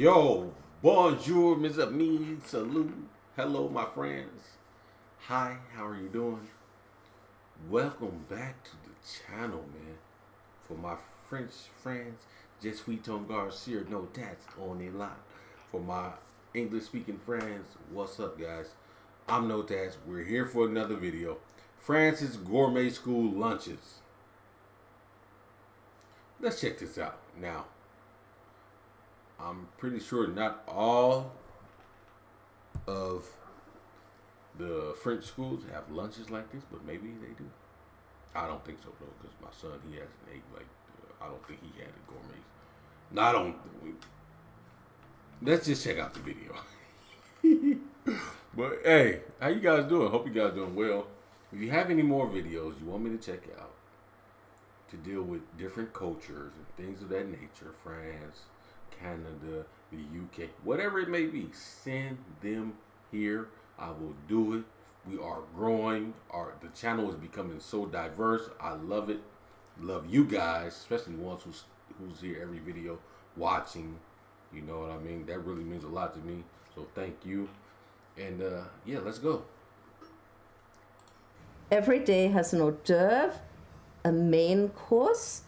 Yo, bonjour, mes amis, salute, hello, my friends. Hi, how are you doing? Welcome back to the channel, man. For my French friends, je suis ton Garcia, no tats on a lot. For my English speaking friends, what's up, guys? I'm No Tats. We're here for another video. France's gourmet school lunches. Let's check this out. Now, I'm pretty sure not all of the French schools have lunches like this, but maybe they do. I don't think so though, because my son, he hasn't ate like I don't think he had it gourmet. Not on. Let's just check out the video. But hey, how you guys doing? Hope you guys doing well. If you have any more videos you want me to check out to deal with different cultures and things of that nature, France, Canada, the UK, whatever it may be, send them here. I will do it. We are growing. The channel is becoming so diverse. I love it. Love you guys, especially the ones who's here every video watching. You know what I mean? That really means a lot to me. So thank you. And yeah, let's go. Every day has an hors d'oeuvre, a main course,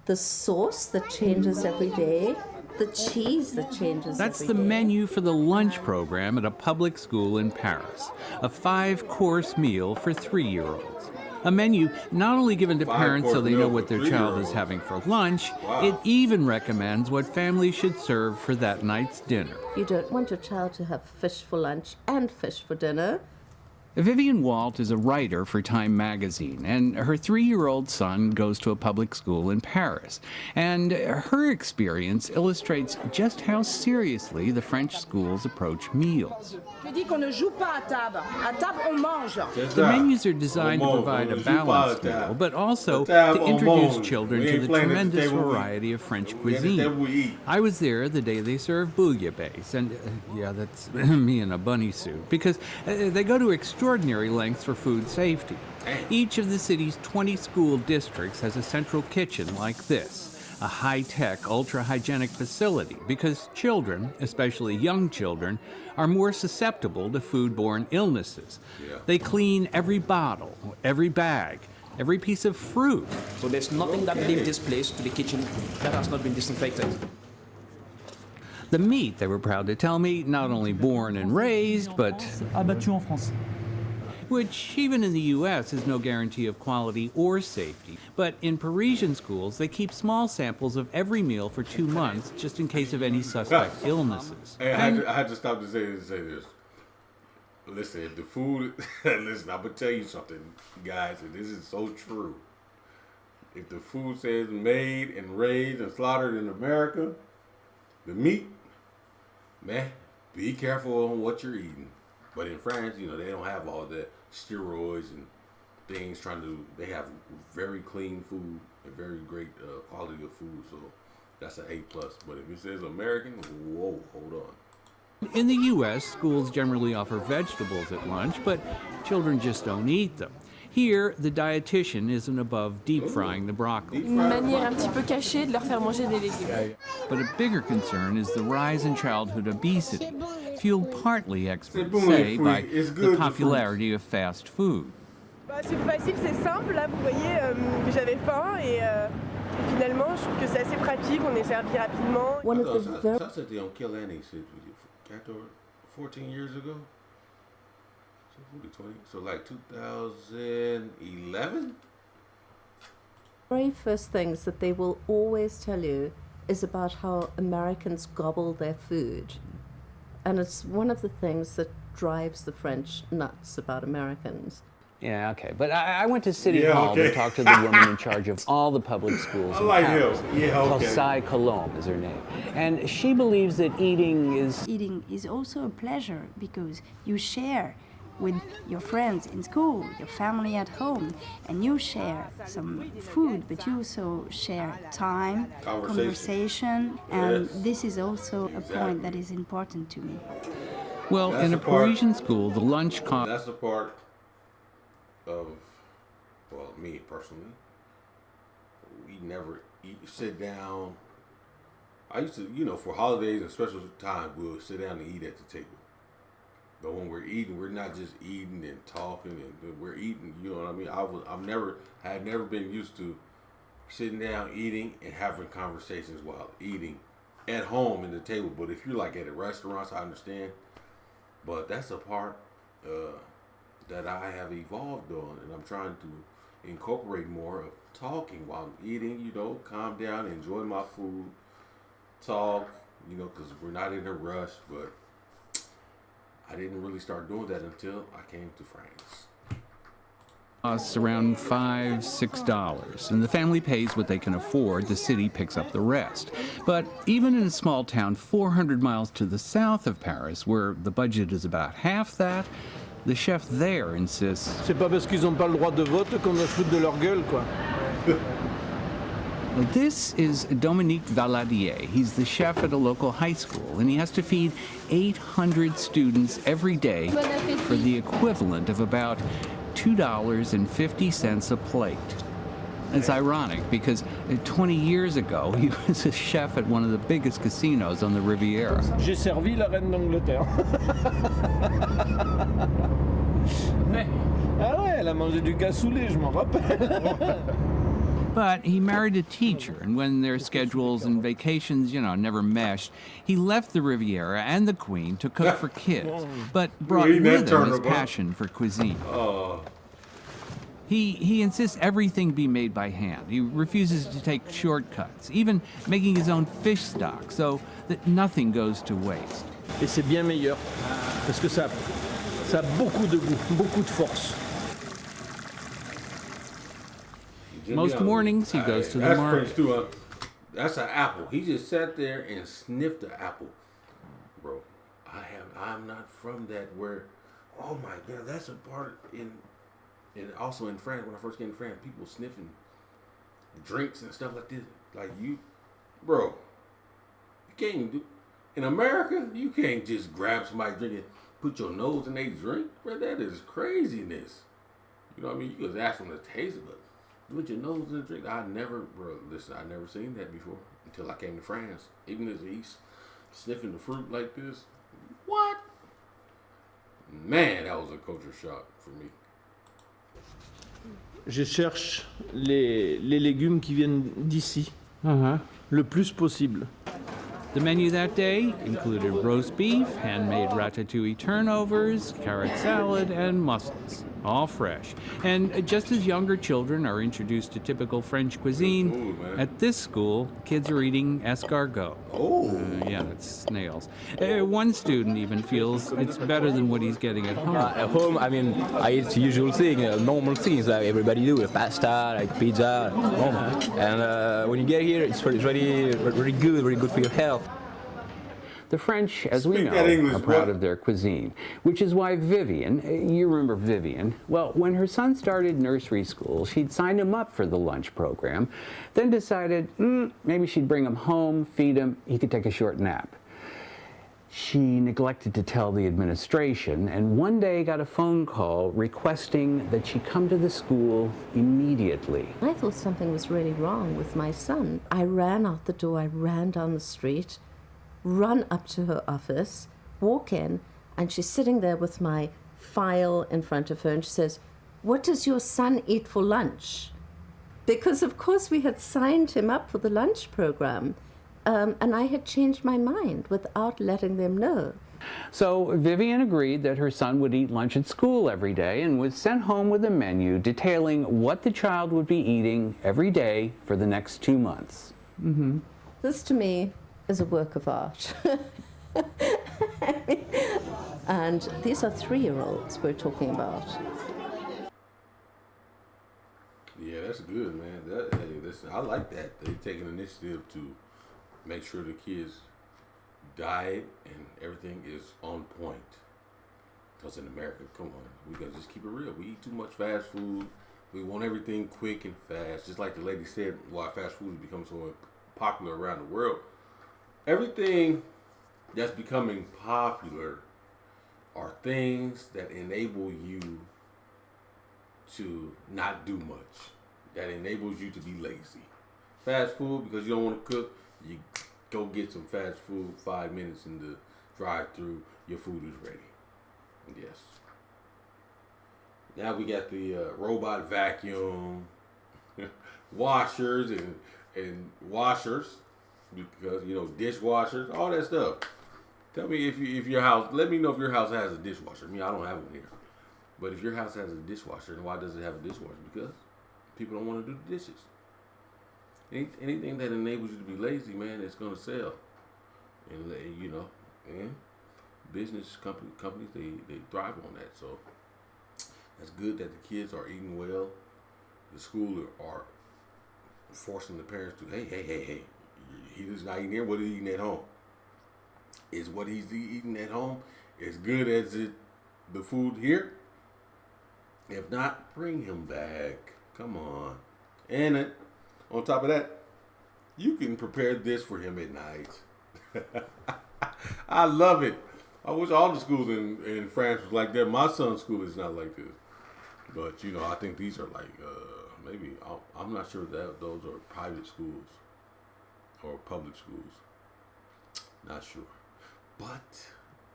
the sauce that changes every day, the cheese that changes That's every the day. menu for the lunch program at a public school in Paris. A 5-course meal for 3-year-olds. A menu not only given to parents so they know what their child is having for lunch, it even recommends what families should serve for that night's dinner. You don't want your child to have fish for lunch and fish for dinner. Vivian Walt is a writer for Time magazine, and her 3-year-old son goes to a public school in Paris. And her experience illustrates just how seriously the French schools approach meals. The menus are designed to provide a balanced meal, but also to introduce children to the tremendous variety of French cuisine. I was there the day they served bouillabaisse, and yeah, that's me in a bunny suit, because they go to extraordinary lengths for food safety. Each of the city's 20 school districts has a central kitchen like this, a high-tech, ultra-hygienic facility, because children, especially young children, are more susceptible to foodborne illnesses. They clean every bottle, every bag, every piece of fruit. So there's nothing that leaves this place to the kitchen that has not been disinfected. The meat, they were proud to tell me, not only born and raised, but abattu en France. which even in the U.S. is no guarantee of quality or safety. But in Parisian schools, they keep small samples of every meal for 2 months, just in case of any suspect illnesses. Hey, I had to stop to say this. Listen, if the food, listen, I'm going to tell you something, guys, and this is so true. If the food says made and raised and slaughtered in America, the meat, man, be careful on what you're eating. But in France, you know, they don't have all the steroids and things they have very clean food and very great quality of food. So that's an A+. But if it says American, whoa, hold on. In the U.S., schools generally offer vegetables at lunch, but children just don't eat them. Here, the dietitian isn't above deep frying the broccoli. Une manière un petit peu cachée de leur faire manger des légumes. But a bigger concern is the rise in childhood obesity, fueled partly, experts say, by the popularity of fast food. C'est facile, c'est simple. Là, vous voyez que j'avais faim et finalement, je trouve que c'est assez pratique. On est servi rapidement. One of the very I said they don't kill any 14 years ago. So like 2011? very first things that they will always tell you is about how Americans gobble their food. And it's one of the things that drives the French nuts about Americans. Yeah, okay. But I went to City Hall to talk to the woman in charge of all the public schools in Paris. Called Cy Colombe is her name. And she believes that eating is also a pleasure because you share with your friends in school, your family at home, and you share some food, but you also share time, conversation, and this is also a point that is important to me. Well, that's in a Parisian school, the lunch cost... That's a part of, well, me personally. We never sit down. I used to, for holidays and special times, we'll sit down and eat at the table. But when we're eating, we're not just eating and talking, and we're eating. You know what I mean? I had never been used to sitting down, eating, and having conversations while eating at home in the table. But if you're like at a restaurant, I understand. But that's a part that I have evolved on, and I'm trying to incorporate more of talking while I'm eating. Calm down, enjoy my food, talk. Because we're not in a rush. But I didn't really start doing that until I came to France. Costs around $5, $6, and the family pays what they can afford. The city picks up the rest. But even in a small town 400 miles to the south of Paris, where the budget is about half that, the chef there insists. C'est pas parce qu'ils ont pas le droit de vote qu'on doit foutre de leur gueule, quoi. This is Dominique Valadier. He's the chef at a local high school, and he has to feed 800 students every day for the equivalent of about $2.50 a plate. It's ironic because 20 years ago, he was a chef at one of the biggest casinos on the Riviera. J'ai servi la reine d'Angleterre. Ah ouais, elle a mangé du cassoulet, je m'en rappelle. But he married a teacher, and when their schedules and vacations, never meshed, he left the Riviera and the Queen to cook for kids, but brought with him his passion for cuisine. He insists everything be made by hand. He refuses to take shortcuts, even making his own fish stock, so that nothing goes to waste. Et c'est bien meilleur, parce que ça a beaucoup de goût, beaucoup de force. Most mornings he goes to the market. French too, that's an apple. He just sat there and sniffed the apple. Bro, I'm not from that where, oh my God, that's a part and also in France, when I first came to France, people sniffing drinks and stuff like this. Like bro, you can't do, in America, you can't just grab somebody's drink and put your nose in their drink. Bro, that is craziness. You know what I mean? You just ask them to taste it, but with your nose in the drink, I never seen that before until I came to France. Even as he's sniffing the fruit like this, what? Man, that was a culture shock for me. Je cherche les légumes qui viennent d'ici, le plus possible. The menu that day included roast beef, handmade ratatouille turnovers, carrot salad, and mussels, all fresh. And just as younger children are introduced to typical French cuisine, at this school, kids are eating escargot. Yeah, that's snails. One student even feels it's better than what he's getting at home. At home, I eat the usual thing, normal things like everybody do, pasta, like pizza, normal. And when you get here, it's very good for your health. The French, as we know, are proud of their cuisine, which is why Vivian, you remember Vivian, well, when her son started nursery school, she'd signed him up for the lunch program, then decided maybe she'd bring him home, feed him, he could take a short nap. She neglected to tell the administration, and one day got a phone call requesting that she come to the school immediately. I thought something was really wrong with my son. I ran out the door, I ran down the street, run up to her office, walk in, and she's sitting there with my file in front of her, and she says, "What does your son eat for lunch?" Because, of course, we had signed him up for the lunch program, and I had changed my mind without letting them know. So Vivian agreed that her son would eat lunch at school every day and was sent home with a menu detailing what the child would be eating every day for the next 2 months. This, to me, is a work of art. And these are 3-year-olds we're talking about. Yeah, that's good, man. I like that. They take an initiative to make sure the kids' diet and everything is on point. Because in America, come on, we gotta just keep it real. We eat too much fast food. We want everything quick and fast. Just like the lady said, why fast food has become so popular around the world. Everything that's becoming popular are things that enable you to not do much. That enables you to be lazy. Fast food, because you don't want to cook, you go get some fast food, 5 minutes in the drive-through, your food is ready. Yes. Now we got the robot vacuum, washers and washers, because dishwashers, all that stuff. Tell me if your house. Let me know if your house has a dishwasher. I mean, I don't have one here, but if your house has a dishwasher, then why does it have a dishwasher? Because people don't want to do the dishes. Anything that enables you to be lazy, man, it's gonna sell. And and business companies they thrive on that. So that's good that the kids are eating well. The school are forcing the parents to, hey, he's not eating here. What is he eating at home? Is what he's eating at home as good as the food here? If not, bring him back. Come on. And on top of that, you can prepare this for him at night. I love it. I wish all the schools in France was like that. My son's school is not like this. But, I think these are like, maybe, I'm not sure that those are private schools or public schools. Not sure. But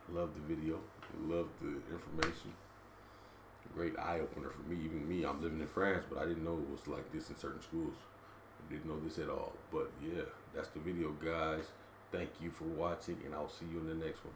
I love the video. I love the information. Great eye-opener for me. Even me, I'm living in France, but I didn't know it was like this in certain schools. I didn't know this at all. But yeah, that's the video, guys. Thank you for watching, and I'll see you in the next one.